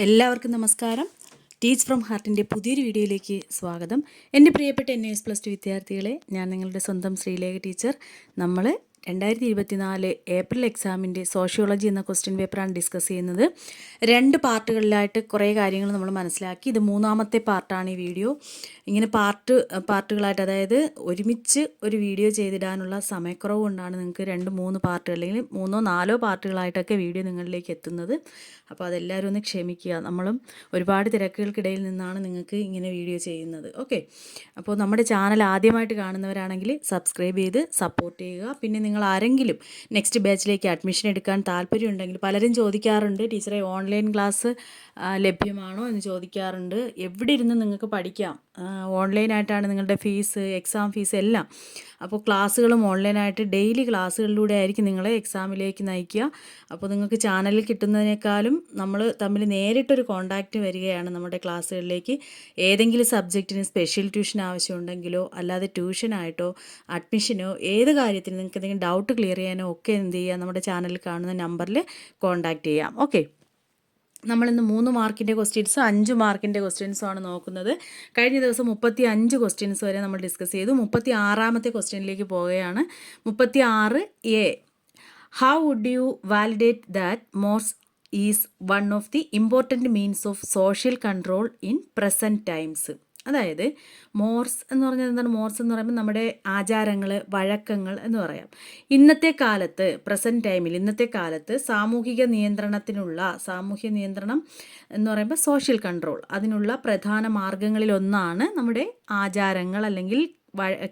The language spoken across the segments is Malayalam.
എല്ലാവർക്കും നമസ്കാരം. ടീച്ച് ഫ്രം ഹാർട്ടിൻ്റെ പുതിയൊരു വീഡിയോയിലേക്ക് സ്വാഗതം. എൻ്റെ പ്രിയപ്പെട്ട NAS+2 വിദ്യാർത്ഥികളെ, ഞാൻ നിങ്ങളുടെ സ്വന്തം ശ്രീലേഖ ടീച്ചർ. നമ്മൾ 2024 ഏപ്രിൽ എക്സാമിൻ്റെ സോഷ്യോളജി എന്ന ക്വസ്റ്റ്യൻ പേപ്പറാണ് ഡിസ്കസ് ചെയ്യുന്നത്. 2 പാർട്ടുകളിലായിട്ട് കുറേ കാര്യങ്ങൾ നമ്മൾ മനസ്സിലാക്കി. ഇത് 3ാമത്തെ പാർട്ടാണ് ഈ വീഡിയോ. ഇങ്ങനെ പാർട്ടുകളായിട്ട്, അതായത് ഒരുമിച്ച് ഒരു വീഡിയോ ചെയ്തിടാനുള്ള സമയക്കുറവ് കൊണ്ടാണ് നിങ്ങൾക്ക് 2-3 പാർട്ട് അല്ലെങ്കിൽ 3-4 പാർട്ടുകളായിട്ടൊക്കെ വീഡിയോ നിങ്ങളിലേക്ക് എത്തുന്നത്. അപ്പോൾ അതെല്ലാവരും ഒന്ന് ക്ഷമിക്കുക. നമ്മളും ഒരുപാട് തിരക്കുകൾക്കിടയിൽ നിന്നാണ് നിങ്ങൾക്ക് ഇങ്ങനെ വീഡിയോ ചെയ്യുന്നത്. ഓക്കെ, അപ്പോൾ നമ്മുടെ ചാനൽ ആദ്യമായിട്ട് കാണുന്നവരാണെങ്കിൽ സബ്സ്ക്രൈബ് ചെയ്ത് സപ്പോർട്ട് ചെയ്യുക. പിന്നെ നിങ്ങൾ ആരെങ്കിലും നെക്സ്റ്റ് ബാച്ചിലേക്ക് അഡ്മിഷൻ എടുക്കാൻ താല്പര്യമുണ്ടെങ്കിൽ, പലരും ചോദിക്കാറുണ്ട്, ടീച്ചറെ ഓൺലൈൻ ക്ലാസ് ലഭ്യമാണോ എന്ന് ചോദിക്കാറുണ്ട്. എവിടെ ഇരുന്ന് നിങ്ങൾക്ക് പഠിക്കാം, ഓൺലൈനായിട്ടാണ് നിങ്ങളുടെ ഫീസ്, എക്സാം ഫീസ് എല്ലാം. അപ്പോൾ ക്ലാസ്സുകളും ഓൺലൈനായിട്ട് ഡെയിലി ക്ലാസ്സുകളിലൂടെ ആയിരിക്കും നിങ്ങളെ എക്സാമിലേക്ക് നയിക്കുക. അപ്പോൾ നിങ്ങൾക്ക് ചാനലിൽ കിട്ടുന്നതിനേക്കാളും നമ്മൾ തമ്മിൽ നേരിട്ടൊരു കോൺടാക്റ്റ് വരികയാണ് നമ്മുടെ ക്ലാസ്സുകളിലേക്ക്. ഏതെങ്കിലും സബ്ജക്റ്റിന് സ്പെഷ്യൽ ട്യൂഷൻ ആവശ്യമുണ്ടെങ്കിലോ അല്ലാതെ ട്യൂഷനായിട്ടോ അഡ്മിഷനോ ഏത് കാര്യത്തിന് നിങ്ങൾക്ക് എന്തെങ്കിലും ഡൗട്ട് ക്ലിയർ ചെയ്യാനോ ഒക്കെ എന്ത് ചെയ്യുക, നമ്മുടെ ചാനലിൽ കാണുന്ന നമ്പറിൽ കോൺടാക്റ്റ് ചെയ്യാം. ഓക്കെ, നമ്മളിന്ന് 3 മാർക്കിൻ്റെ ക്വസ്റ്റ്യൻസ്, 5 മാർക്കിൻ്റെ ക്വസ്റ്റ്യൻസുമാണ് നോക്കുന്നത്. കഴിഞ്ഞ ദിവസം 35 ക്വസ്റ്റ്യൻസ് വരെ നമ്മൾ ഡിസ്കസ് ചെയ്തു. 36ാമത്തെ ക്വസ്റ്റ്യനിലേക്ക് പോവുകയാണ്. 36A, how would you validate that mores is one of the important means of social control in present times. അതായത് മോർസ് എന്ന് പറഞ്ഞാൽ എന്താണ്? മോർസ് എന്ന് പറയുമ്പോൾ നമ്മുടെ ആചാരങ്ങൾ, വഴക്കങ്ങൾ എന്ന് പറയാം. ഇന്നത്തെ കാലത്ത്, പ്രസൻറ്റ് ടൈമിൽ, ഇന്നത്തെ കാലത്ത് സാമൂഹിക നിയന്ത്രണം എന്ന് പറയുമ്പോൾ സോഷ്യൽ കൺട്രോൾ, അതിനുള്ള പ്രധാന മാർഗങ്ങളിലൊന്നാണ് നമ്മുടെ ആചാരങ്ങൾ അല്ലെങ്കിൽ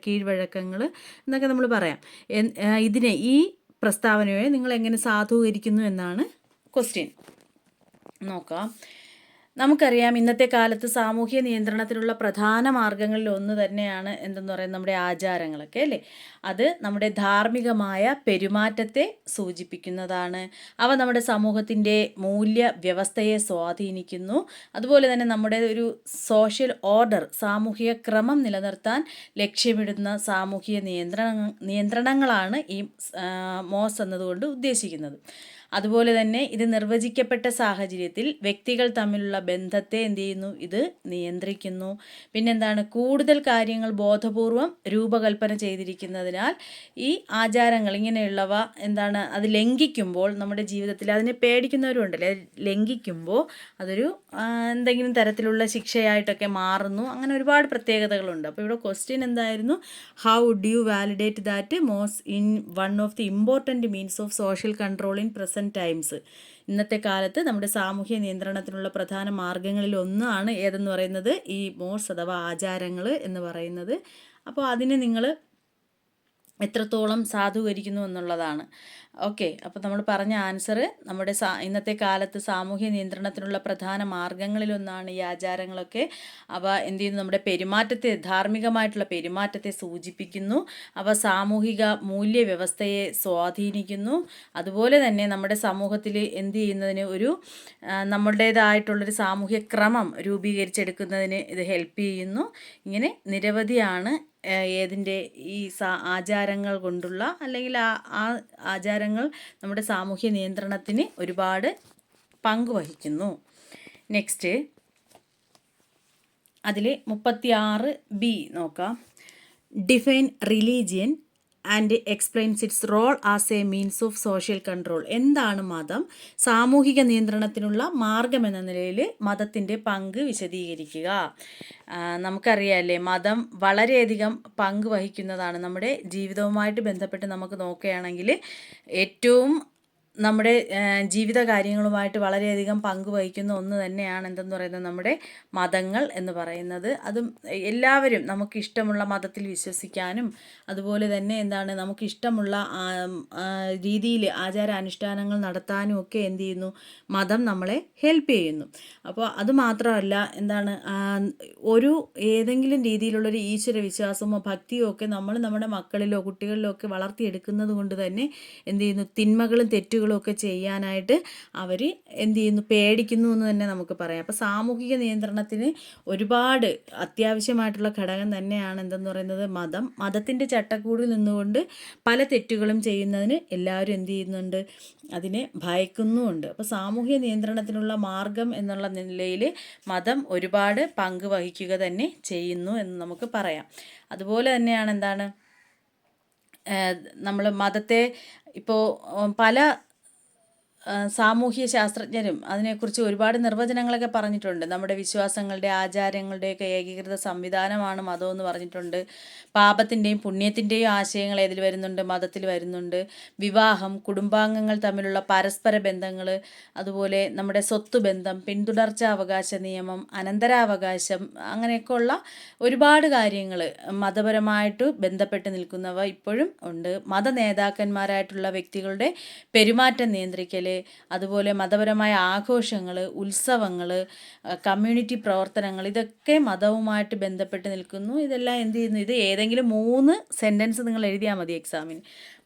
കീഴ്വഴക്കങ്ങൾ എന്നൊക്കെ നമ്മൾ പറയാം. ഈ പ്രസ്താവനയെ നിങ്ങൾ എങ്ങനെ സാധൂകരിക്കുന്നു എന്നാണ് ക്വസ്റ്റ്യൻ. നോക്കാം. നമുക്കറിയാം, ഇന്നത്തെ കാലത്ത് സാമൂഹ്യ നിയന്ത്രണത്തിനുള്ള പ്രധാന മാർഗങ്ങളിൽ ഒന്ന് തന്നെയാണ് എന്തെന്ന് പറയുന്നത് നമ്മുടെ ആചാരങ്ങളൊക്കെ, അല്ലേ? അത് നമ്മുടെ ധാർമ്മികമായ പെരുമാറ്റത്തെ സൂചിപ്പിക്കുന്നതാണ്. അവ നമ്മുടെ സമൂഹത്തിൻ്റെ മൂല്യ വ്യവസ്ഥയെ സ്വാധീനിക്കുന്നു. അതുപോലെ തന്നെ നമ്മുടെ ഒരു സോഷ്യൽ ഓർഡർ, സാമൂഹിക ക്രമം നിലനിർത്താൻ ലക്ഷ്യമിടുന്ന സാമൂഹിക നിയന്ത്രണങ്ങളാണ് ഈ മോസ് എന്നതുകൊണ്ട് ഉദ്ദേശിക്കുന്നത്. അതുപോലെ തന്നെ ഇത് നിർവചിക്കപ്പെട്ട സാഹചര്യത്തിൽ വ്യക്തികൾ തമ്മിലുള്ള ബന്ധത്തെ എന്ത് ചെയ്യുന്നു? ഇത് നിയന്ത്രിക്കുന്നു. പിന്നെന്താണ്? കൂടുതൽ കാര്യങ്ങൾ ബോധപൂർവം രൂപകൽപ്പന ചെയ്തിരിക്കുന്നതിനാൽ ഈ ആചാരങ്ങൾ ഇങ്ങനെയുള്ളവ എന്താണ്, അത് ലംഘിക്കുമ്പോൾ നമ്മുടെ ജീവിതത്തിൽ, അതിനെ പേടിക്കുന്നവരുണ്ടല്ലേ, ലംഘിക്കുമ്പോൾ അതൊരു എന്തെങ്കിലും തരത്തിലുള്ള ശിക്ഷയായിട്ടൊക്കെ മാറുന്നു. അങ്ങനെ ഒരുപാട് പ്രത്യേകതകളുണ്ട്. അപ്പോൾ ഇവിടെ ക്വസ്റ്റ്യൻ എന്തായിരുന്നു? How would you validate that mores in one of the important means of social control in present times. ഇന്നത്തെ കാലത്ത് നമ്മുടെ സാമൂഹ്യ നിയന്ത്രണത്തിനുള്ള പ്രധാന മാർഗങ്ങളിൽ ഒന്നാണ് ഏതെന്ന് പറയുന്നത് ഈ മോർസ് അഥവാ ആചാരങ്ങൾ എന്ന് പറയുന്നത്. അപ്പോൾ അതിനെ നിങ്ങൾ എത്രത്തോളം സാധൂകരിക്കുന്നു എന്നുള്ളതാണ്. ഓക്കെ, അപ്പോൾ നമ്മൾ പറഞ്ഞ ആൻസർ, നമ്മുടെ ഇന്നത്തെ കാലത്ത് സാമൂഹ്യ നിയന്ത്രണത്തിനുള്ള പ്രധാന മാർഗങ്ങളിലൊന്നാണ് ഈ ആചാരങ്ങളൊക്കെ. അവ എന്ത് ചെയ്യുന്നു? നമ്മുടെ പെരുമാറ്റത്തെ, ധാർമ്മികമായിട്ടുള്ള പെരുമാറ്റത്തെ സൂചിപ്പിക്കുന്നു. അവ സാമൂഹിക മൂല്യ വ്യവസ്ഥയെ സ്വാധീനിക്കുന്നു. അതുപോലെ തന്നെ നമ്മുടെ സമൂഹത്തിൽ എന്ത് ചെയ്യുന്നതിന്, ഒരു നമ്മുടേതായിട്ടുള്ളൊരു സാമൂഹ്യ ക്രമം രൂപീകരിച്ചെടുക്കുന്നതിന് ഇത് ഹെൽപ്പ് ചെയ്യുന്നു. ഇങ്ങനെ നിരവധിയാണ് ഏതിൻ്റെ ഈ ആചാരങ്ങൾ കൊണ്ടുള്ള, അല്ലെങ്കിൽ ആ ആചാരങ്ങൾ നമ്മുടെ സാമൂഹ്യ നിയന്ത്രണത്തിന് ഒരുപാട് പങ്ക് വഹിക്കുന്നു. നെക്സ്റ്റ്, അതിൽ 36B നോക്കാം. Define religion and explains its role as a means of social control. എന്താണ് മതം? സാമൂഹിക നിയന്ത്രണത്തിനുള്ള മാർഗം എന്ന നിലയിൽ മതത്തിൻ്റെ പങ്ക് വിശദീകരിക്കുക. നമുക്കറിയാമല്ലേ, മതം വളരെയധികം പങ്ക് വഹിക്കുന്നതാണ് നമ്മുടെ ജീവിതവുമായിട്ട് ബന്ധപ്പെട്ട്. നമുക്ക് നോക്കുകയാണെങ്കിൽ ഏറ്റവും നമ്മുടെ ജീവിത കാര്യങ്ങളുമായിട്ട് വളരെയധികം പങ്കുവഹിക്കുന്ന ഒന്ന് തന്നെയാണ് എന്തെന്ന് പറയുന്നത് നമ്മുടെ മതങ്ങൾ എന്ന് പറയുന്നത്. അതും എല്ലാവരും നമുക്കിഷ്ടമുള്ള മതത്തിൽ വിശ്വസിക്കാനും അതുപോലെ തന്നെ എന്താണ് നമുക്കിഷ്ടമുള്ള രീതിയിൽ ആചാരാനുഷ്ഠാനങ്ങൾ നടത്താനും ഒക്കെ എന്ത് ചെയ്യുന്നു? മതം നമ്മളെ ഹെൽപ്പ് ചെയ്യുന്നു. അപ്പോൾ അതുമാത്രമല്ല, എന്താണ് ഏതെങ്കിലും രീതിയിലുള്ളൊരു ഈശ്വര വിശ്വാസമോ ഭക്തിയോ ഒക്കെ നമ്മൾ നമ്മുടെ മക്കളിലോ കുട്ടികളിലോ ഒക്കെ വളർത്തിയെടുക്കുന്നത് കൊണ്ട് തന്നെ എന്ത് ചെയ്യുന്നു? തിന്മകളും തെറ്റുകളും തെറ്റുകളും ഒക്കെ ചെയ്യാനായിട്ട് അവർ എന്ത് ചെയ്യുന്നു, പേടിക്കുന്നു എന്ന് തന്നെ നമുക്ക് പറയാം. അപ്പോൾ സാമൂഹിക നിയന്ത്രണത്തിന് ഒരുപാട് അത്യാവശ്യമായിട്ടുള്ള ഘടകം തന്നെയാണ് എന്തെന്ന് പറയുന്നത് മതത്തിൻ്റെ ചട്ടക്കൂടിൽ നിന്നുകൊണ്ട് പല തെറ്റുകളും ചെയ്യുന്നതിന് എല്ലാവരും എന്ത് ചെയ്യുന്നുണ്ട്, അതിനെ ഭയക്കുന്നുമുണ്ട്. അപ്പോൾ സാമൂഹിക നിയന്ത്രണത്തിനുള്ള മാർഗം എന്നുള്ള നിലയിൽ മതം ഒരുപാട് പങ്ക് വഹിക്കുക തന്നെ ചെയ്യുന്നു എന്ന് നമുക്ക് പറയാം. അതുപോലെ തന്നെയാണ് എന്താണ്, നമ്മൾ മതത്തെ ഇപ്പോൾ പല സാമൂഹ്യ ശാസ്ത്രജ്ഞരും അതിനെക്കുറിച്ച് ഒരുപാട് നിർവചനങ്ങളൊക്കെ പറഞ്ഞിട്ടുണ്ട്. നമ്മുടെ വിശ്വാസങ്ങളുടെ ആചാരങ്ങളുടെയൊക്കെ ഏകീകൃത സംവിധാനമാണ് മതമെന്ന് പറഞ്ഞിട്ടുണ്ട്. പാപത്തിൻ്റെയും പുണ്യത്തിൻ്റെയും ആശയങ്ങൾ ഏതിൽ വരുന്നുണ്ട്, മതത്തിൽ വരുന്നുണ്ട്. വിവാഹം, കുടുംബാംഗങ്ങൾ തമ്മിലുള്ള പരസ്പര ബന്ധങ്ങൾ, അതുപോലെ നമ്മുടെ സ്വത്ത് ബന്ധം, പിന്തുടർച്ചാ അവകാശ നിയമം, അനന്തരാവകാശം, അങ്ങനെയൊക്കെയുള്ള ഒരുപാട് കാര്യങ്ങൾ മതപരമായിട്ട് ബന്ധപ്പെട്ട് നിൽക്കുന്നവ ഇപ്പോഴും ഉണ്ട്. മത നേതാക്കന്മാരായിട്ടുള്ള വ്യക്തികളുടെ പെരുമാറ്റം നിയന്ത്രിക്കൽ, അതുപോലെ മതപരമായ ആഘോഷങ്ങൾ, ഉത്സവങ്ങൾ, കമ്മ്യൂണിറ്റി പ്രവർത്തനങ്ങൾ, ഇതൊക്കെ മതവുമായിട്ട് ബന്ധപ്പെട്ട് നിൽക്കുന്നു. ഇതെല്ലാം എന്ത് ചെയ്യുന്നു, ഇത് ഏതെങ്കിലും 3 സെൻറ്റൻസ് നിങ്ങൾ എഴുതിയാൽ മതി എക്സാമിന്.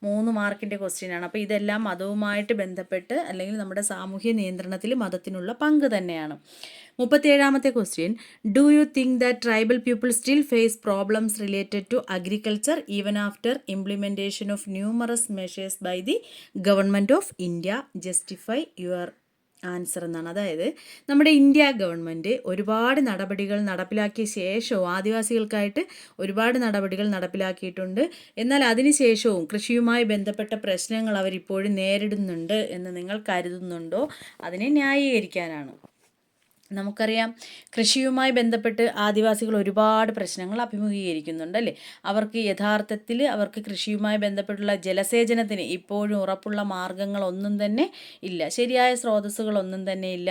3 മാർക്കിൻ്റെ ക്വസ്റ്റ്യനാണ്. അപ്പോൾ ഇതെല്ലാം മതവുമായിട്ട് ബന്ധപ്പെട്ട് അല്ലെങ്കിൽ നമ്മുടെ സാമൂഹ്യ നിയന്ത്രണത്തിൽ മതത്തിനുള്ള പങ്ക് തന്നെയാണ്. 37ാമത്തെ question, do you think that tribal people still face problems related to agriculture even after implementation of numerous measures by the government of India, justify your answer എന്നാണ്. അതായത് നമ്മുടെ ഇന്ത്യ ഗവൺമെൻറ് ഒരുപാട് നടപടികൾ നടപ്പിലാക്കിയ ശേഷവും ആദിവാസികൾക്കായിട്ട് ഒരുപാട് നടപടികൾ നടപ്പിലാക്കിയിട്ടുണ്ട്. എന്നാൽ അതിനുശേഷവും കൃഷിയുമായി ബന്ധപ്പെട്ട പ്രശ്നങ്ങൾ അവരിപ്പോഴും നേരിടുന്നുണ്ട് എന്ന് നിങ്ങൾ കരുതുന്നുണ്ടോ? അതിനെ ന്യായീകരിക്കാനാണ്. നമുക്കറിയാം, കൃഷിയുമായി ബന്ധപ്പെട്ട് ആദിവാസികൾ ഒരുപാട് പ്രശ്നങ്ങൾ അഭിമുഖീകരിക്കുന്നുണ്ട് അല്ലേ. അവർക്ക് യഥാർത്ഥത്തിൽ അവർക്ക് കൃഷിയുമായി ബന്ധപ്പെട്ടുള്ള ജലസേചനത്തിന് ഇപ്പോഴും ഉറപ്പുള്ള മാർഗങ്ങളൊന്നും തന്നെ ഇല്ല, ശരിയായ സ്രോതസ്സുകളൊന്നും തന്നെ ഇല്ല.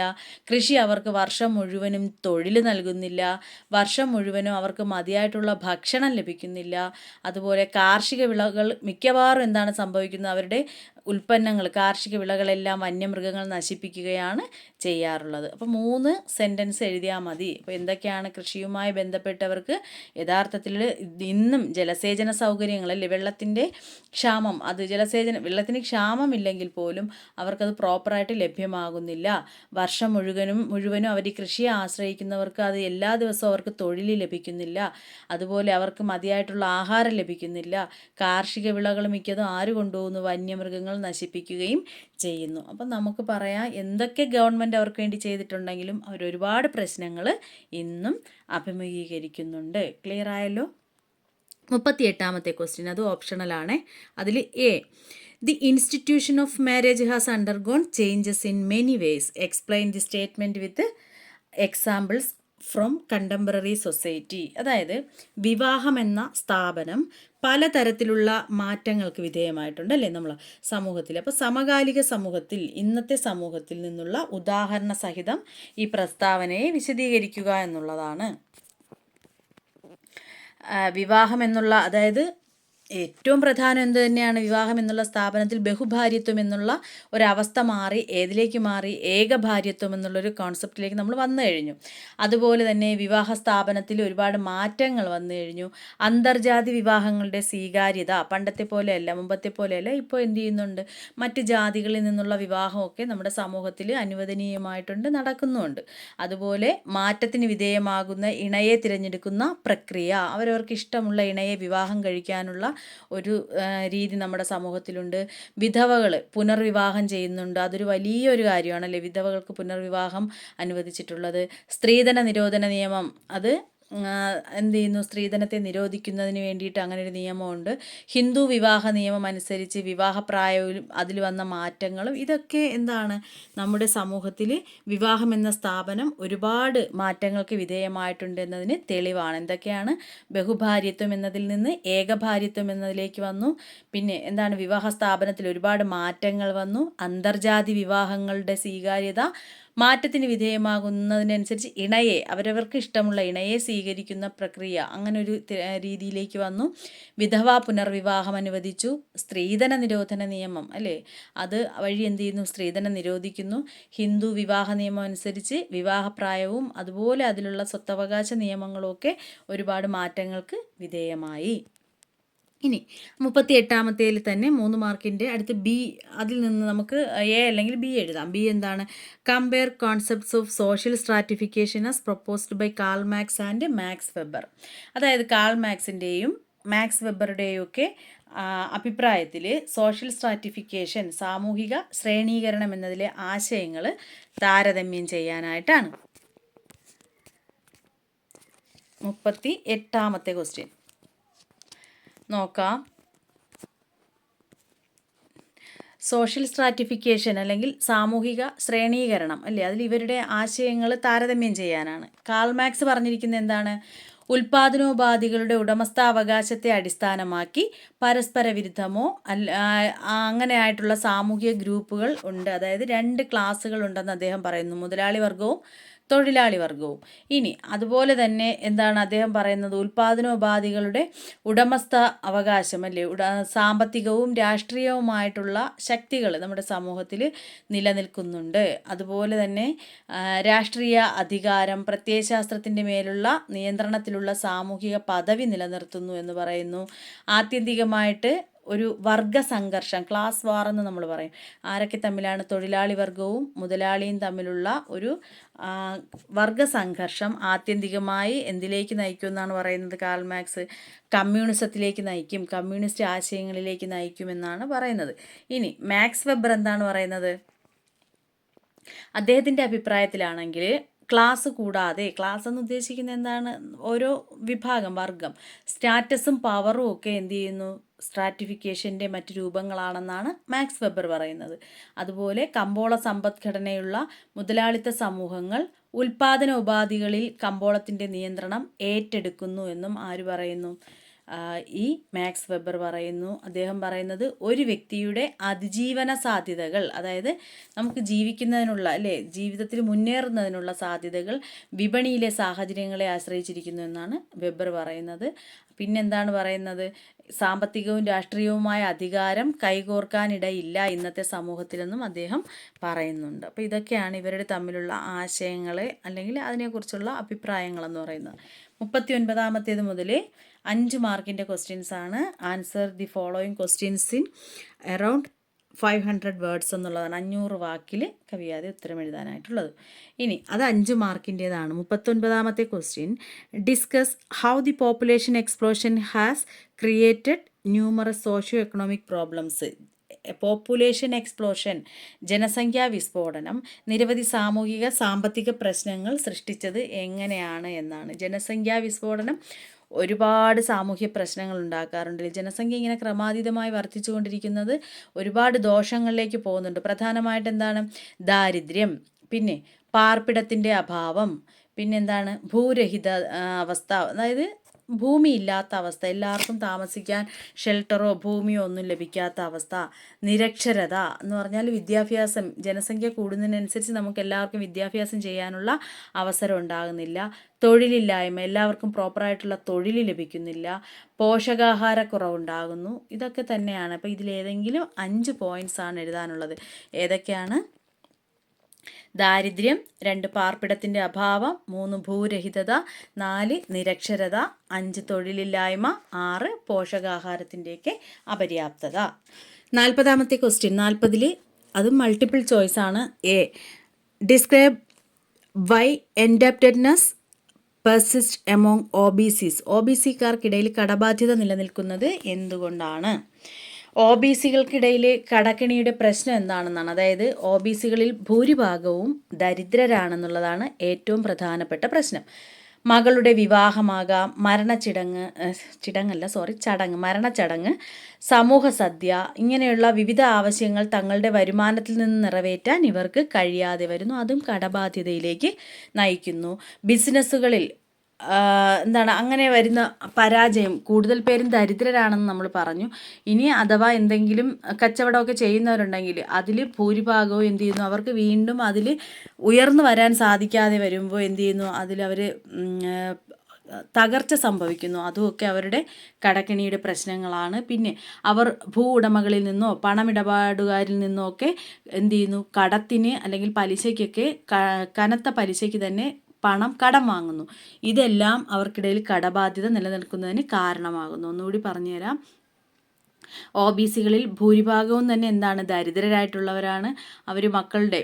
കൃഷി അവർക്ക് വർഷം മുഴുവനും തൊഴിൽ നൽകുന്നില്ല, വർഷം മുഴുവനും അവർക്ക് മതിയായിട്ടുള്ള ഭക്ഷണം ലഭിക്കുന്നില്ല. അതുപോലെ കാർഷിക വിളകൾ മിക്കവാറും എന്താണ് സംഭവിക്കുന്നത്, അവരുടെ ഉൽപ്പന്നങ്ങൾ, കാർഷിക വിളകളെല്ലാം വന്യമൃഗങ്ങൾ നശിപ്പിക്കുകയാണ് ചെയ്യാറുള്ളത്. അപ്പോൾ 3 സെൻറ്റൻസ് എഴുതിയാൽ മതി. അപ്പോൾ എന്തൊക്കെയാണ് കൃഷിയുമായി ബന്ധപ്പെട്ടവർക്ക് യഥാർത്ഥത്തിൽ ഇന്നും ജലസേചന സൗകര്യങ്ങളല്ലേ, വെള്ളത്തിൻ്റെ ക്ഷാമം, അത് വെള്ളത്തിന് ക്ഷാമമില്ലെങ്കിൽ പോലും അവർക്കത് പ്രോപ്പറായിട്ട് ലഭ്യമാകുന്നില്ല. വർഷം മുഴുവനും അവർ ഈ കൃഷിയെ ആശ്രയിക്കുന്നവർക്ക് അത് എല്ലാ ദിവസവും അവർക്ക് തൊഴിൽ ലഭിക്കുന്നില്ല. അതുപോലെ അവർക്ക് മതിയായിട്ടുള്ള ആഹാരം ലഭിക്കുന്നില്ല. കാർഷിക വിളകൾ മിക്കതും ആര് കൊണ്ടുപോകുന്നു, വന്യമൃഗങ്ങൾ നശിപ്പിക്കുകയും ചെയ്യുന്നു. അപ്പം നമുക്ക് പറയാം, എന്തൊക്കെ ഗവൺമെൻറ് അവർക്ക് വേണ്ടി ചെയ്തിട്ടുണ്ടെങ്കിലും അവർ ഒരുപാട് പ്രശ്നങ്ങൾ ഇന്നും അഭിമുഖീകരിക്കുന്നുണ്ട്. ക്ലിയർ ആയല്ലോ? 38ാമത്തെ ക്വസ്റ്റ്യൻ, അത് ഓപ്ഷണലാണ്. അതിൽ A, the institution of marriage has undergone changes in many vase. Explain the statement with examples from contemporary society. അതായത് വിവാഹം എന്ന സ്ഥാപനം പലതരത്തിലുള്ള മാറ്റങ്ങൾക്ക് വിധേയമായിട്ടുണ്ട് അല്ലേ നമ്മൾ സമൂഹത്തിൽ. അപ്പോൾ സമകാലിക സമൂഹത്തിൽ, ഇന്നത്തെ സമൂഹത്തിൽ നിന്നുള്ള ഉദാഹരണ സഹിതം ഈ പ്രസ്താവനയെ വിശദീകരിക്കുക എന്നുള്ളതാണ്. വിവാഹം എന്നുള്ള, അതായത് ഏറ്റവും പ്രധാനം എന്ത് തന്നെയാണ്, വിവാഹം എന്നുള്ള സ്ഥാപനത്തിൽ ബഹുഭാര്യത്വം എന്നുള്ള ഒരവസ്ഥ മാറി ഏതിലേക്ക് മാറി, ഏകഭാര്യത്വം എന്നുള്ളൊരു കോൺസെപ്റ്റിലേക്ക് നമ്മൾ വന്നു കഴിഞ്ഞു. അതുപോലെ തന്നെ വിവാഹ സ്ഥാപനത്തിൽ ഒരുപാട് മാറ്റങ്ങൾ വന്നു കഴിഞ്ഞു. അന്തർജാതി വിവാഹങ്ങളുടെ സ്വീകാര്യത പണ്ടത്തെ പോലെയല്ല, മുമ്പത്തെ പോലെയല്ല. ഇപ്പോൾ എന്ത് ചെയ്യുന്നുണ്ട്, മറ്റ് ജാതികളിൽ നിന്നുള്ള വിവാഹമൊക്കെ നമ്മുടെ സമൂഹത്തിൽ അനുവദനീയമായിട്ടുണ്ട്, നടക്കുന്നുമുണ്ട്. അതുപോലെ മാറ്റത്തിന് വിധേയമാകുന്ന ഇണയെ തിരഞ്ഞെടുക്കുന്ന പ്രക്രിയ, അവരവർക്ക് ഇഷ്ടമുള്ള ഇണയെ വിവാഹം കഴിക്കാനുള്ള ഒരു രീതി നമ്മുടെ സമൂഹത്തിലുണ്ട്. വിധവകൾ പുനർവിവാഹം ചെയ്യുന്നുണ്ട്, അതൊരു വലിയൊരു കാര്യമാണല്ലേ, വിധവകൾക്ക് പുനർവിവാഹം അനുവദിച്ചിട്ടുള്ളത്. സ്ത്രീധന നിരോധന നിയമം, അത് എന്ത് ചെയ്യുന്നു, സ്ത്രീധനത്തെ നിരോധിക്കുന്നതിന് വേണ്ടിയിട്ട് അങ്ങനെ ഒരു നിയമമുണ്ട്. ഹിന്ദു വിവാഹ നിയമം അനുസരിച്ച് വിവാഹപ്രായവും അതിൽ വന്ന മാറ്റങ്ങളും, ഇതൊക്കെ എന്താണ്, നമ്മുടെ സമൂഹത്തിൽ വിവാഹം എന്ന സ്ഥാപനം ഒരുപാട് മാറ്റങ്ങൾക്ക് വിധേയമായിട്ടുണ്ട് എന്നതിന് തെളിവാണ്. എന്തൊക്കെയാണ്, ബഹുഭാര്യത്വം എന്നതിൽ നിന്ന് ഏകഭാര്യത്വം എന്നതിലേക്ക് വന്നു. പിന്നെ എന്താണ്, വിവാഹ സ്ഥാപനത്തിൽ ഒരുപാട് മാറ്റങ്ങൾ വന്നു. അന്തർജാതി വിവാഹങ്ങളുടെ സ്വീകാര്യത, മാറ്റത്തിന് വിധേയമാകുന്നതിനനുസരിച്ച് ഇണയെ, അവരവർക്ക് ഇഷ്ടമുള്ള ഇണയെ സ്വീകരിക്കുന്ന പ്രക്രിയ, അങ്ങനെ ഒരു രീതിയിലേക്ക് വന്നു. വിധവാ പുനർവിവാഹം അനുവദിച്ചു. സ്ത്രീധന നിരോധന നിയമം അല്ലേ, അത് വഴി എന്ത് ചെയ്യുന്നു, സ്ത്രീധനം നിരോധിക്കുന്നു. ഹിന്ദു വിവാഹ നിയമം അനുസരിച്ച് വിവാഹപ്രായവും അതുപോലെ അതിലുള്ള സ്വത്തവകാശ നിയമങ്ങളും ഒക്കെ ഒരുപാട് മാറ്റങ്ങൾക്ക് വിധേയമായി. ഇനി 38-ാമത്തേൽ തന്നെ 3 മാർക്കിൻ്റെ അടുത്ത് ബി, അതിൽ നിന്ന് നമുക്ക് എ അല്ലെങ്കിൽ ബി എഴുതാം. ബി എന്താണ്? Compare concepts of social stratification as proposed by Karl Marx and Max Weber. അതായത് കാൾ മാക്സിൻ്റെയും മാക്സ് വെബറുടെയും ഒക്കെ അഭിപ്രായത്തിൽ സോഷ്യൽ സ്ട്രാറ്റിഫിക്കേഷൻ, സാമൂഹിക ശ്രേണീകരണം എന്നതിലെ ആശയങ്ങൾ താരതമ്യം ചെയ്യാനായിട്ടാണ്. 38-ാമത്തെ ക്വസ്റ്റ്യൻ നോക്കാം. സോഷ്യൽ സ്ട്രാറ്റിഫിക്കേഷൻ അല്ലെങ്കിൽ സാമൂഹിക ശ്രേണീകരണം അല്ലേ, അതിൽ ഇവരുടെ ആശയങ്ങൾ താരതമ്യം ചെയ്യാനാണ്. കാൾ മാക്സ് പറഞ്ഞിരിക്കുന്നത് എന്താണ്? ഉൽപാദനോപാധികളുടെ ഉടമസ്ഥാവകാശത്തെ അടിസ്ഥാനമാക്കി പരസ്പര വിരുദ്ധമോ അങ്ങനെയായിട്ടുള്ള സാമൂഹിക ഗ്രൂപ്പുകൾ ഉണ്ട്, അതായത് 2 ക്ലാസ്സുകൾ ഉണ്ടെന്ന് അദ്ദേഹം പറയുന്നു, മുതലാളി വർഗവും തൊഴിലാളി വർഗവും. ഇനി അതുപോലെ തന്നെ എന്താണ് അദ്ദേഹം പറയുന്നത്? ഉൽപാദനോപാധികളുടെ ഉടമസ്ഥ അവകാശം അല്ലേ, സാമ്പത്തികവും രാഷ്ട്രീയവുമായിട്ടുള്ള ശക്തികൾ നമ്മുടെ സമൂഹത്തിൽ നിലനിൽക്കുന്നുണ്ട്. അതുപോലെ തന്നെ രാഷ്ട്രീയ അധികാരം, പ്രത്യയശാസ്ത്രത്തിൻ്റെ മേലുള്ള നിയന്ത്രണത്തിലുള്ള സാമൂഹിക പദവി നിലനിർത്തുന്നു എന്ന് പറയുന്നു. ആത്യന്തികമായിട്ട് ഒരു വർഗ സംഘർഷം, ക്ലാസ് വാർ എന്ന് നമ്മൾ പറയും. ആരൊക്കെ തമ്മിലാണ്? തൊഴിലാളി വർഗവും മുതലാളിയും തമ്മിലുള്ള ഒരു വർഗ സംഘർഷം ആത്യന്തികമായി എന്തിലേക്ക് നയിക്കും എന്നാണ് പറയുന്നത് കാൾ മാക്സ്? കമ്മ്യൂണിസത്തിലേക്ക് നയിക്കും, കമ്മ്യൂണിസ്റ്റ് ആശയങ്ങളിലേക്ക് നയിക്കുമെന്നാണ് പറയുന്നത്. ഇനി മാക്സ് വെബർ എന്താണ് പറയുന്നത്? അദ്ദേഹത്തിൻ്റെ അഭിപ്രായത്തിലാണെങ്കിൽ ക്ലാസ് കൂടാതെ, ക്ലാസ് എന്ന് ഉദ്ദേശിക്കുന്നത് എന്താണ്? ഓരോ വിഭാഗം, വർഗം, സ്റ്റാറ്റസും പവറും ഒക്കെ എന്ത് ചെയ്യുന്നു? സ്ട്രാറ്റിഫിക്കേഷൻ്റെ മറ്റ് രൂപങ്ങളാണെന്നാണ് മാക്സ് വെബർ പറയുന്നത്. അതുപോലെ കമ്പോള സമ്പദ്ഘടനയുള്ള മുതലാളിത്ത സമൂഹങ്ങൾ ഉൽപാദന ഉപാധികളിൽ കമ്പോളത്തിൻ്റെ നിയന്ത്രണം ഏറ്റെടുക്കുന്നു എന്നും ആര് പറയുന്നു? ഈ മാക്സ് വെബർ പറയുന്നു. അദ്ദേഹം പറയുന്നത് ഒരു വ്യക്തിയുടെ അതിജീവന സാധ്യതകൾ, അതായത് നമുക്ക് ജീവിക്കുന്നതിനുള്ള അല്ലേ, ജീവിതത്തിൽ മുന്നേറുന്നതിനുള്ള സാധ്യതകൾ വിപണിയിലെ സാഹചര്യങ്ങളെ ആശ്രയിച്ചിരിക്കുന്നു എന്നാണ് വെബർ പറയുന്നത്. പിന്നെന്താണ് പറയുന്നത്? സാമ്പത്തികവും രാഷ്ട്രീയവുമായ അധികാരം കൈകോർക്കാനിടയില്ല ഇന്നത്തെ സമൂഹത്തിലെന്നും അദ്ദേഹം പറയുന്നുണ്ട്. അപ്പോൾ ഇതൊക്കെയാണ് ഇവരുടെ തമ്മിലുള്ള ആശയങ്ങളെ അല്ലെങ്കിൽ അതിനെക്കുറിച്ചുള്ള അഭിപ്രായങ്ങളെന്ന് പറയുന്നത്. 39-ാമത്തേത് മുതൽ 5 മാർക്കിൻ്റെ ക്വസ്റ്റ്യൻസ് ആണ്. Answer the following questions in around 500 words എന്നുള്ളതാണ്. 500 വാക്കിൽ കവിയാതെ ഉത്തരം എഴുതാനായിട്ടുള്ളത്. ഇനി അത് 5 മാർക്കിൻ്റേതാണ്. 39-ാമത്തെ question, discuss how the population explosion has created numerous socio economic problems. Population explosion, ജനസംഖ്യാ വിസ്ഫോടനം നിരവധി സാമൂഹിക സാമ്പത്തിക പ്രശ്നങ്ങൾ സൃഷ്ടിച്ചത് എങ്ങനെയാണ് എന്നാണ്. ജനസംഖ്യാ വിസ്ഫോടനം ഒരുപാട് സാമൂഹ്യ പ്രശ്നങ്ങൾ ഉണ്ടാക്കാറുണ്ട്. ജനസംഖ്യ ഇങ്ങനെ ക്രമാതീതമായി വർദ്ധിച്ചുകൊണ്ടിരിക്കുന്നത് ഒരുപാട് ദോഷങ്ങളിലേക്ക് പോകുന്നുണ്ട്. പ്രധാനമായിട്ട് എന്താണ്? ദാരിദ്ര്യം, പിന്നെ പാർപ്പിടത്തിൻ്റെ അഭാവം, പിന്നെന്താണ്? ഭൂരഹിത അവസ്ഥ, അതായത് ഭൂമിയില്ലാത്ത അവസ്ഥ, എല്ലാവർക്കും താമസിക്കാൻ ഷെൽട്ടറോ ഭൂമിയോ ഒന്നും ലഭിക്കാത്ത അവസ്ഥ. നിരക്ഷരത എന്ന് പറഞ്ഞാൽ വിദ്യാഭ്യാസം, ജനസംഖ്യ കൂടുന്നതിനനുസരിച്ച് നമുക്ക് എല്ലാവർക്കും വിദ്യാഭ്യാസം ചെയ്യാനുള്ള അവസരം ഉണ്ടാകുന്നില്ല. തൊഴിലില്ലായ്മ, എല്ലാവർക്കും പ്രോപ്പറായിട്ടുള്ള തൊഴിൽ ലഭിക്കുന്നില്ല. പോഷകാഹാരക്കുറവുണ്ടാകുന്നു. ഇതൊക്കെ തന്നെയാണ്. അപ്പോൾ ഇതിലേതെങ്കിലും 5 പോയിൻറ്റ്സ് ആണ് എഴുതാനുള്ളത്. ഏതൊക്കെയാണ്? ദാരിദ്ര്യം, 2 പാർപ്പിടത്തിൻ്റെ അഭാവം, 3 ഭൂരഹിതത, 4 നിരക്ഷരത, 5 തൊഴിലില്ലായ്മ, 6 പോഷകാഹാരത്തിൻ്റെയൊക്കെ അപര്യാപ്തത. 40-ാമത്തെ ക്വസ്റ്റ്യൻ, 40-ൽ അതും മൾട്ടിപ്പിൾ ചോയ്സ് ആണ്. A, describe why indebtedness persist among OBCs. OBCക്കാർക്കിടയിൽ കടബാധ്യത നിലനിൽക്കുന്നത് എന്തുകൊണ്ടാണ്? OBCകൾക്കിടയിൽ കടക്കെണിയുടെ പ്രശ്നം എന്താണെന്നാണ്. അതായത് OBCകളിൽ ഭൂരിഭാഗവും ദരിദ്രരാണെന്നുള്ളതാണ് ഏറ്റവും പ്രധാനപ്പെട്ട പ്രശ്നം. മകളുടെ വിവാഹമാകാം, മരണച്ചടങ്ങ്, സമൂഹ സദ്യ, ഇങ്ങനെയുള്ള വിവിധ ആവശ്യങ്ങൾ തങ്ങളുടെ വരുമാനത്തിൽ നിന്ന് നിറവേറ്റാൻ ഇവർക്ക് കഴിയാതെ വരുന്നു. അതും കടബാധ്യതയിലേക്ക് നയിക്കുന്നു. ബിസിനസ്സുകളിൽ എന്താണ് അങ്ങനെ വരുന്ന പരാജയം, കൂടുതൽ പേരും ദരിദ്രരാണെന്ന് നമ്മൾ പറഞ്ഞു. ഇനി അഥവാ എന്തെങ്കിലും കച്ചവടമൊക്കെ ചെയ്യുന്നവരുണ്ടെങ്കിൽ അതിൽ ഭൂരിഭാഗവും എന്ത് ചെയ്യുന്നു? അവർക്ക് വീണ്ടും അതിൽ ഉയർന്നു വരാൻ സാധിക്കാതെ വരുമ്പോൾ എന്ത് ചെയ്യുന്നു? അതിലവർ തകർച്ച സംഭവിക്കുന്നു. അതുമൊക്കെ അവരുടെ കടക്കെണിയുടെ പ്രശ്നങ്ങളാണ്. പിന്നെ അവർ ഭൂ ഉടമകളിൽ നിന്നോ പണമിടപാടുകാരിൽ നിന്നോ ഒക്കെ എന്ത് ചെയ്യുന്നു? കടത്തിന് അല്ലെങ്കിൽ പലിശയ്ക്കൊക്കെ കനത്ത പലിശയ്ക്ക് തന്നെ പണം കടം വാങ്ങുന്നു. ഇതെല്ലാം അവർക്കിടയിൽ കടബാധ്യത നിലനിൽക്കുന്നതിന് കാരണമാകുന്നു. ഒന്നുകൂടി പറഞ്ഞുതരാം. OBCകളിൽ ഭൂരിഭാഗവും തന്നെ എന്താണ്, ദരിദ്രരായിട്ടുള്ളവരാണ്. അവർ മക്കളുടെ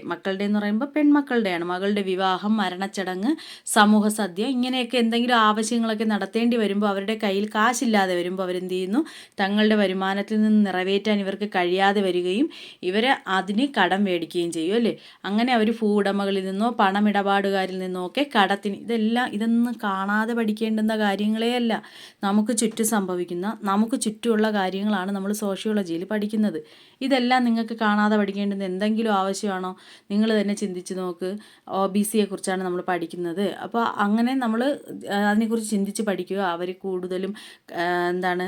എന്ന് പറയുമ്പോൾ പെൺമക്കളുടെയാണ്, മകളുടെ വിവാഹം, മരണച്ചടങ്ങ്, സമൂഹ സദ്യ, ഇങ്ങനെയൊക്കെ എന്തെങ്കിലും ആവശ്യങ്ങളൊക്കെ നടത്തേണ്ടി വരുമ്പോൾ അവരുടെ കയ്യിൽ കാശില്ലാതെ വരുമ്പോൾ അവരെന്ത് ചെയ്യുന്നു, തങ്ങളുടെ വരുമാനത്തിൽ നിന്ന് നിറവേറ്റാൻ ഇവർക്ക് കഴിയാതെ വരികയും ഇവർ അതിന് കടം മേടിക്കുകയും ചെയ്യും അല്ലേ. അങ്ങനെ അവർ ഭൂവുടമകളിൽ നിന്നോ പണമിടപാടുകാരിൽ നിന്നോ ഒക്കെ കടത്തിന്, ഇതൊന്നും കാണാതെ പഠിക്കേണ്ടുന്ന കാര്യങ്ങളേ അല്ല. നമുക്ക് ചുറ്റും സംഭവിക്കുന്ന, നമുക്ക് ചുറ്റുമുള്ള കാര്യങ്ങളാണ് നമ്മൾ സോഷ്യോളജിയിൽ പഠിക്കുന്നത്. ഇതെല്ലാം നിങ്ങൾക്ക് കാണാതെ പഠിക്കേണ്ടുന്ന എന്തെങ്കിലും ആവശ്യമാണോ? നിങ്ങൾ തന്നെ ചിന്തിച്ച് നോക്ക്. OBCയെക്കുറിച്ചാണ് നമ്മൾ പഠിക്കുന്നത്. അപ്പോൾ അങ്ങനെ നമ്മൾ അതിനെക്കുറിച്ച് ചിന്തിച്ച് പഠിക്കുക. അവർ കൂടുതലും എന്താണ്,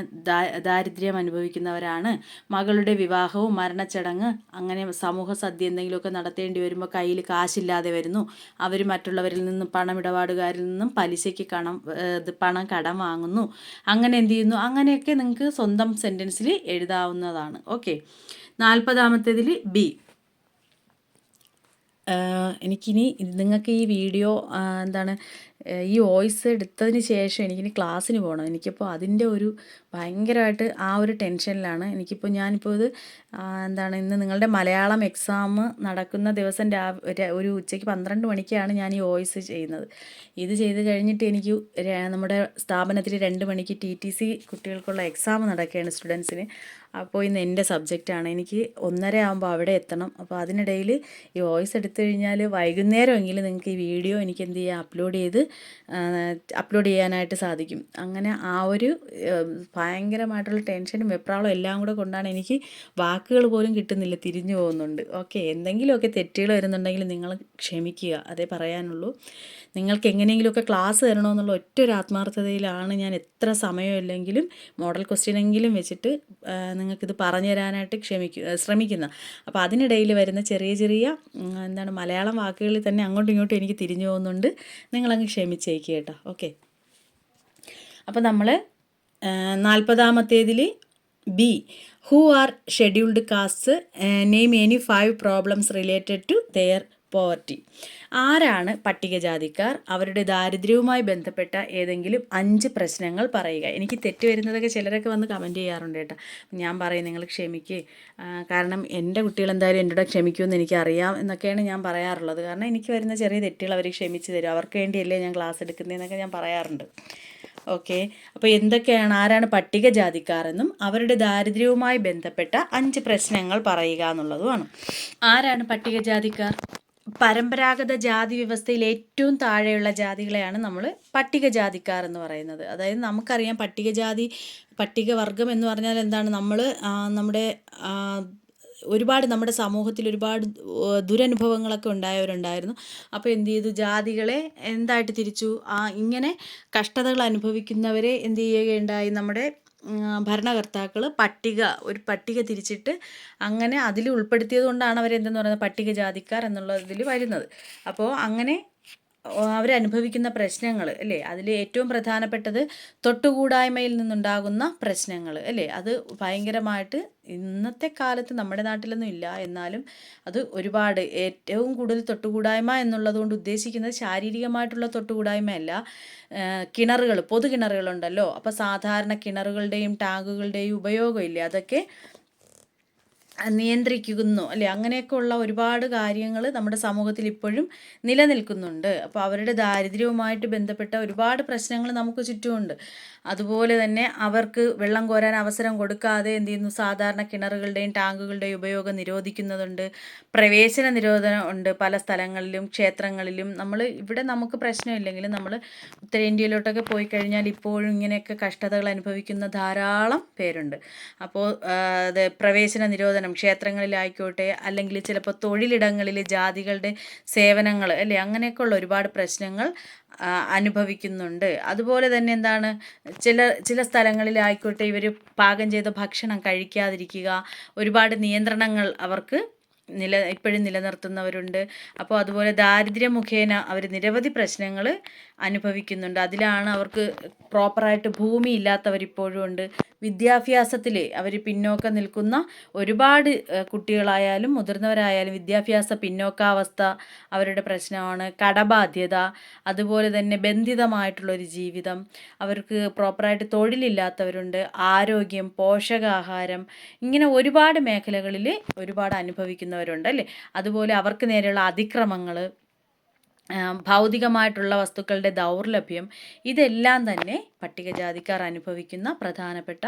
ദാരിദ്ര്യം അനുഭവിക്കുന്നവരാണ്. മകളുടെ വിവാഹവും മരണച്ചടങ്ങ്, അങ്ങനെ സമൂഹ സദ്യ എന്തെങ്കിലുമൊക്കെ നടത്തേണ്ടി വരുമ്പോൾ കയ്യിൽ കാശില്ലാതെ വരുന്നു. അവർ മറ്റുള്ളവരിൽ നിന്നും പണമിടപാടുകാരിൽ നിന്നും പലിശയ്ക്ക് പണം കടം വാങ്ങുന്നു. അങ്ങനെ എന്ത് ചെയ്യുന്നു, അങ്ങനെയൊക്കെ നിങ്ങൾക്ക് സ്വന്തം സെൻറ്റൻസിൽ എഴുതാവുന്നതാണ്. ഓക്കെ. 40ാമത്തേതിൽ B. എനിക്കിനി നിങ്ങൾക്ക് ഈ വീഡിയോ എന്താണ്, ഈ വോയിസ് എടുത്തതിന് ശേഷം എനിക്കിനി ക്ലാസ്സിന് പോകണം. എനിക്കിപ്പോൾ അതിൻ്റെ ഒരു ഭയങ്കരമായിട്ട് ആ ഒരു ടെൻഷനിലാണ്. ഞാനിപ്പോൾ ഇത് എന്താണ്, ഇന്ന് നിങ്ങളുടെ മലയാളം എക്സാം നടക്കുന്ന ദിവസം ഒരു ഉച്ചയ്ക്ക് 12 മണിക്കാണ് ഞാൻ ഈ വോയിസ് ചെയ്യുന്നത്. ഇത് ചെയ്ത് കഴിഞ്ഞിട്ട് എനിക്ക് നമ്മുടെ സ്ഥാപനത്തിൽ 2 മണിക്ക് TTC കുട്ടികൾക്കുള്ള എക്സാം നടക്കുകയാണ് സ്റ്റുഡൻസിന്. അപ്പോൾ ഇന്ന് എൻ്റെ സബ്ജക്റ്റാണ്. എനിക്ക് 1:30 ആകുമ്പോൾ അവിടെ എത്തണം. അപ്പോൾ അതിനിടയിൽ ഈ വോയിസ് എടുത്തു കഴിഞ്ഞാൽ വൈകുന്നേരമെങ്കിലും നിങ്ങൾക്ക് ഈ വീഡിയോ എനിക്ക് എന്ത് ചെയ്യാം, അപ്ലോഡ് ചെയ്യാനായിട്ട് സാധിക്കും. അങ്ങനെ ആ ഒരു ഭയങ്കരമായിട്ടുള്ള ടെൻഷനും വെപ്രാളവും എല്ലാം കൂടെ കൊണ്ടാണ് എനിക്ക് വാക്കുകൾ പോലും കിട്ടുന്നില്ല, തിരിഞ്ഞു പോകുന്നുണ്ട്. ഓക്കെ. എന്തെങ്കിലുമൊക്കെ തെറ്റുകൾ വരുന്നുണ്ടെങ്കിൽ നിങ്ങൾ ക്ഷമിക്കുക, അതേ പറയാനുള്ളൂ. നിങ്ങൾക്ക് എങ്ങനെയെങ്കിലുമൊക്കെ ക്ലാസ് തരണമെന്നുള്ള ഒറ്റൊരു ആത്മാർത്ഥതയിലാണ് ഞാൻ എത്ര സമയമില്ലെങ്കിലും മോഡൽ ക്വസ്റ്റ്യനെങ്കിലും വെച്ചിട്ട് നിങ്ങൾക്കിത് പറഞ്ഞു തരാനായിട്ട് ശ്രമിക്കുന്നത്. അപ്പോൾ അതിനിടയിൽ വരുന്ന ചെറിയ എന്താണ്, മലയാളം വാക്കുകളിൽ തന്നെ അങ്ങോട്ടും ഇങ്ങോട്ടും എനിക്ക് തിരിഞ്ഞു പോകുന്നുണ്ട്. നിങ്ങളങ്ങ് ക്ഷമിച്ചേക്കുക കേട്ടോ. ഓക്കെ. അപ്പോൾ നമ്മൾ 40ാമത്തേതിൽ B. Who are scheduled castes? Name any 5 problems related to their poverty. ആരാണ് പട്ടികജാതിക്കാർ? അവരുടെ ദാരിദ്ര്യവുമായി ബന്ധപ്പെട്ട ഏതെങ്കിലും 5 പ്രശ്നങ്ങൾ പറയുക. എനിക്ക് തെറ്റ് വരുന്നതൊക്കെ ചിലരൊക്കെ വന്ന് കമൻറ്റ് ചെയ്യാറുണ്ട് കേട്ടോ. ഞാൻ പറയും നിങ്ങൾ ക്ഷമിക്കുക, കാരണം എൻ്റെ കുട്ടികൾ എന്തായാലും എൻ്റെ കൂടെ ക്ഷമിക്കുമെന്ന് എനിക്കറിയാം എന്നൊക്കെയാണ് ഞാൻ പറയാറുള്ളത്. കാരണം എനിക്ക് വരുന്ന ചെറിയ തെറ്റുകൾ അവർ ക്ഷമിച്ച് തരും, അവർക്ക് വേണ്ടിയല്ലേ ഞാൻ ക്ലാസ് എടുക്കുന്നതെന്നൊക്കെ ഞാൻ പറയാറുണ്ട്. ഓക്കെ. അപ്പോൾ എന്തൊക്കെയാണ്, ആരാണ് പട്ടികജാതിക്കാരെന്നും അവരുടെ ദാരിദ്ര്യവുമായി ബന്ധപ്പെട്ട 5 പ്രശ്നങ്ങൾ പറയുക എന്നുള്ളതുമാണ്. ആരാണ് പട്ടികജാതിക്കാർ? പരമ്പരാഗത ജാതി വ്യവസ്ഥയിൽ ഏറ്റവും താഴെയുള്ള ജാതികളെയാണ് നമ്മൾ പട്ടികജാതിക്കാർ എന്ന് പറയുന്നത്. അതായത് നമുക്കറിയാം പട്ടികവർഗം എന്ന് പറഞ്ഞാൽ എന്താണ്, നമ്മുടെ ഒരുപാട് നമ്മുടെ സമൂഹത്തിൽ ഒരുപാട് ദുരനുഭവങ്ങളൊക്കെ ഉണ്ടായവരുണ്ടായിരുന്നു. അപ്പോൾ എന്ത് ചെയ്തു, ജാതികളെ എന്തായിട്ട് തിരിച്ചു, ഇങ്ങനെ കഷ്ടതകൾ അനുഭവിക്കുന്നവരെ എന്ത് ചെയ്യുകയുണ്ടായി, നമ്മുടെ ഭരണകർത്താക്കൾ ഒരു പട്ടിക തിരിച്ചിട്ട് അങ്ങനെ അതിൽ ഉൾപ്പെടുത്തിയത് കൊണ്ടാണ് അവരെന്തെന്ന് പറയുന്നത് പട്ടികജാതിക്കാർ എന്നുള്ളതിൽ വരുന്നത്. അപ്പോൾ അങ്ങനെ അവരനുഭവിക്കുന്ന പ്രശ്നങ്ങൾ അല്ലേ, അതിൽ ഏറ്റവും പ്രധാനപ്പെട്ടത് തൊട്ടുകൂടായ്മയിൽ നിന്നുണ്ടാകുന്ന പ്രശ്നങ്ങൾ അല്ലേ. അത് ഭയങ്കരമായിട്ട് ഇന്നത്തെ കാലത്ത് നമ്മുടെ നാട്ടിലൊന്നും ഇല്ല, എന്നാലും അത് ഒരുപാട്, ഏറ്റവും കൂടുതൽ തൊട്ടുകൂടായ്മ എന്നുള്ളത് കൊണ്ട് ഉദ്ദേശിക്കുന്നത് ശാരീരികമായിട്ടുള്ള തൊട്ടുകൂടായ്മയല്ല. പൊതു കിണറുകളുണ്ടല്ലോ, അപ്പോൾ സാധാരണ കിണറുകളുടെയും ടാങ്കുകളുടെയും ഉപയോഗമില്ലേ, അതൊക്കെ നിയന്ത്രിക്കുന്നു അല്ലേ. അങ്ങനെയൊക്കെ ഉള്ള ഒരുപാട് കാര്യങ്ങൾ നമ്മുടെ സമൂഹത്തിൽ ഇപ്പോഴും നിലനിൽക്കുന്നുണ്ട്. അപ്പോൾ അവരുടെ ദാരിദ്ര്യവുമായിട്ട് ബന്ധപ്പെട്ട ഒരുപാട് പ്രശ്നങ്ങൾ നമുക്ക് ചുറ്റുമുണ്ട്. അതുപോലെ തന്നെ അവർക്ക് വെള്ളം കോരാൻ അവസരം കൊടുക്കാതെ എന്ത് ചെയ്യുന്നു, സാധാരണ കിണറുകളുടെയും ടാങ്കുകളുടെയും ഉപയോഗം നിരോധിക്കുന്നതുണ്ട്. പ്രവേശന നിരോധനം ഉണ്ട് പല സ്ഥലങ്ങളിലും, ക്ഷേത്രങ്ങളിലും. ഇവിടെ നമുക്ക് പ്രശ്നമില്ലെങ്കിലും നമ്മൾ ഉത്തരേന്ത്യയിലോട്ടൊക്കെ പോയി കഴിഞ്ഞാൽ ഇപ്പോഴും ഇങ്ങനെയൊക്കെ കഷ്ടതകൾ അനുഭവിക്കുന്ന ധാരാളം പേരുണ്ട്. അപ്പോൾ പ്രവേശന നിരോധനം ക്ഷേത്രങ്ങളിലായിക്കോട്ടെ, അല്ലെങ്കിൽ ചിലപ്പോൾ തൊഴിലിടങ്ങളിൽ ജാതികളുടെ സേവനങ്ങൾ അല്ലേ, അങ്ങനെയൊക്കെയുള്ള ഒരുപാട് പ്രശ്നങ്ങൾ അനുഭവിക്കുന്നുണ്ട്. അതുപോലെ തന്നെ എന്താണ്, ചില സ്ഥലങ്ങളിലായിക്കോട്ടെ ഇവർ പാകം ചെയ്ത ഭക്ഷണം കഴിക്കാതിരിക്കുക, ഒരുപാട് നിയന്ത്രണങ്ങൾ അവർക്ക് ഇപ്പോഴും നിലനിർത്തുന്നവരുണ്ട്. അപ്പോൾ അതുപോലെ ദാരിദ്ര്യം മുഖേന അവർ നിരവധി പ്രശ്നങ്ങൾ അനുഭവിക്കുന്നുണ്ട്. അതിലാണ് അവർക്ക് പ്രോപ്പറായിട്ട് ഭൂമി ഇല്ലാത്തവരിപ്പോഴും ഉണ്ട്, വിദ്യാഭ്യാസത്തിൽ അവർ പിന്നോക്കം നിൽക്കുന്ന ഒരുപാട് കുട്ടികളായാലും മുതിർന്നവരായാലും വിദ്യാഭ്യാസ പിന്നോക്കാവസ്ഥ അവരുടെ പ്രശ്നമാണ്. കടബാധ്യത, അതുപോലെ തന്നെ ബന്ധിതമായിട്ടുള്ളൊരു ജീവിതം, അവർക്ക് പ്രോപ്പറായിട്ട് തൊഴിലില്ലാത്തവരുണ്ട്, ആരോഗ്യം, പോഷകാഹാരം, ഇങ്ങനെ ഒരുപാട് മേഖലകളിൽ ഒരുപാട് അനുഭവിക്കുന്നവരുണ്ട് അല്ലേ. അതുപോലെ അവർക്ക് നേരെയുള്ള അതിക്രമങ്ങൾ, ഭൗതികമായിട്ടുള്ള വസ്തുക്കളുടെ ദൗർലഭ്യം, ഇതെല്ലാം തന്നെ പട്ടികജാതിക്കാർ അനുഭവിക്കുന്ന പ്രധാനപ്പെട്ട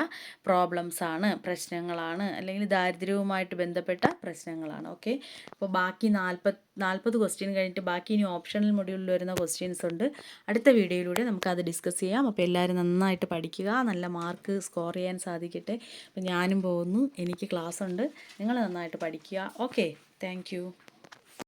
പ്രോബ്ലംസാണ്, പ്രശ്നങ്ങളാണ്, അല്ലെങ്കിൽ ദാരിദ്ര്യവുമായിട്ട് ബന്ധപ്പെട്ട പ്രശ്നങ്ങളാണ്. ഓക്കെ, അപ്പോൾ ബാക്കി 40 ക്വസ്റ്റ്യൻ കഴിഞ്ഞിട്ട് ബാക്കി ഇനി ഓപ്ഷണൽ മൊഡ്യൂളിൽ വരുന്ന ക്വസ്റ്റ്യൻസ് ഉണ്ട്. അടുത്ത വീഡിയോയിലൂടെ നമുക്കത് ഡിസ്കസ് ചെയ്യാം. അപ്പോൾ എല്ലാവരും നന്നായിട്ട് പഠിക്കുക, നല്ല മാർക്ക് സ്കോർ ചെയ്യാൻ സാധിക്കട്ടെ. അപ്പോൾ ഞാനും പോകുന്നു, എനിക്ക് ക്ലാസ് ഉണ്ട്. നിങ്ങൾ നന്നായിട്ട് പഠിക്കുക. Okay, thank you.